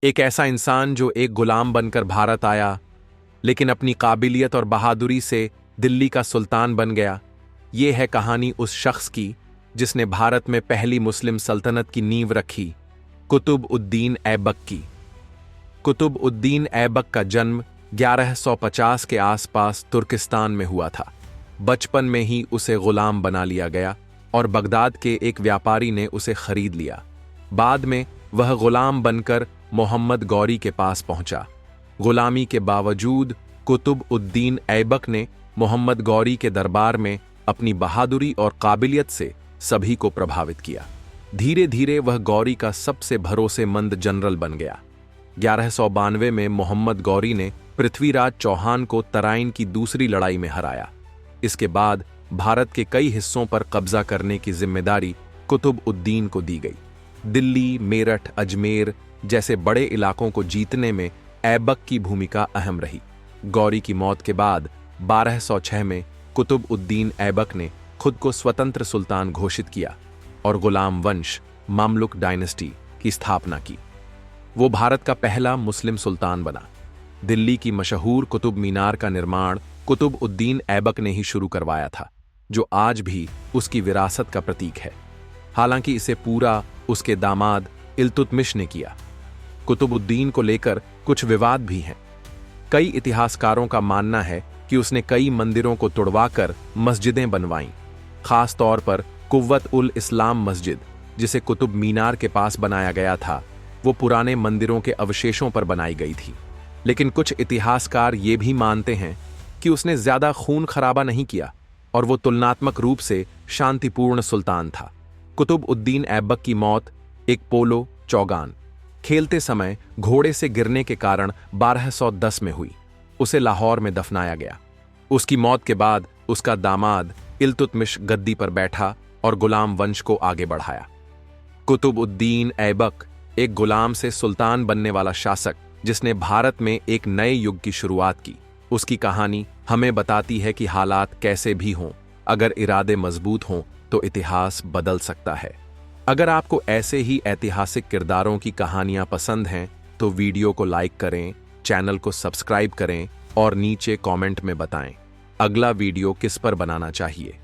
एक ऐसा इंसान जो एक गुलाम बनकर भारत आया, लेकिन अपनी काबिलियत और बहादुरी से दिल्ली का सुल्तान बन गया। ये है कहानी उस शख्स की जिसने भारत में पहली मुस्लिम सल्तनत की नींव रखी, कुतुब उद्दीन ऐबक की। कुतुब उद्दीन ऐबक का जन्म 1150 के आसपास तुर्किस्तान में हुआ था। बचपन में ही उसे गुलाम बना लिया गया और बगदाद के एक व्यापारी ने उसे खरीद लिया। बाद में वह गुलाम बनकर मोहम्मद गौरी के पास पहुंचा। गुलामी के बावजूद कुतुब उद्दीन ऐबक ने मोहम्मद गौरी के दरबार में अपनी बहादुरी और काबिलियत से सभी को प्रभावित किया। धीरे धीरे वह गौरी का सबसे भरोसेमंद जनरल बन गया। 1192 में मोहम्मद गौरी ने पृथ्वीराज चौहान को तराइन की दूसरी लड़ाई में हराया। इसके बाद भारत के कई हिस्सों पर कब्जा करने की जिम्मेदारी कुतुब उद्दीन को दी गई। दिल्ली, मेरठ, अजमेर जैसे बड़े इलाकों को जीतने में ऐबक की भूमिका अहम रही। गौरी की मौत के बाद 1206 में कुतुब उद्दीन ऐबक ने खुद को स्वतंत्र सुल्तान घोषित किया और गुलाम वंश मामलुक डायनेस्टी की स्थापना की। वो भारत का पहला मुस्लिम सुल्तान बना। दिल्ली की मशहूर कुतुब मीनार का निर्माण कुतुब उद्दीन ऐबक ने ही शुरू करवाया था, जो आज भी उसकी विरासत का प्रतीक है। हालांकि इसे पूरा उसके दामाद इल्तुतमिश ने किया। कुतुबुद्दीन को लेकर कुछ विवाद भी हैं। कई इतिहासकारों का मानना है कि उसने कई मंदिरों को तुड़वाकर मस्जिदें बनवाईं। खास तौर पर कुव्वत उल इस्लाम मस्जिद, जिसे कुतुब मीनार के पास बनाया गया था, वो पुराने मंदिरों के अवशेषों पर बनाई गई थी। लेकिन कुछ इतिहासकार ये भी मानते हैं कि उसने ज्यादा खून खराबा नहीं किया और वो तुलनात्मक रूप से शांतिपूर्ण सुल्तान था। कुतुब उद्दीन ऐबक की मौत एक पोलो चौगान खेलते समय घोड़े से गिरने के कारण 1210 में हुई। उसे लाहौर में दफनाया गया। उसकी मौत के बाद उसका दामाद इल्तुतमिश गद्दी पर बैठा और गुलाम वंश को आगे बढ़ाया। कुतुब उद्दीन ऐबक एक गुलाम से सुल्तान बनने वाला शासक, जिसने भारत में एक नए युग की शुरुआत की। उसकी कहानी हमें बताती है कि हालात कैसे भी हों, अगर इरादे मजबूत हों तो इतिहास बदल सकता है। अगर आपको ऐसे ही ऐतिहासिक किरदारों की कहानियां पसंद हैं तो वीडियो को लाइक करें, चैनल को सब्सक्राइब करें और नीचे कमेंट में बताएं अगला वीडियो किस पर बनाना चाहिए।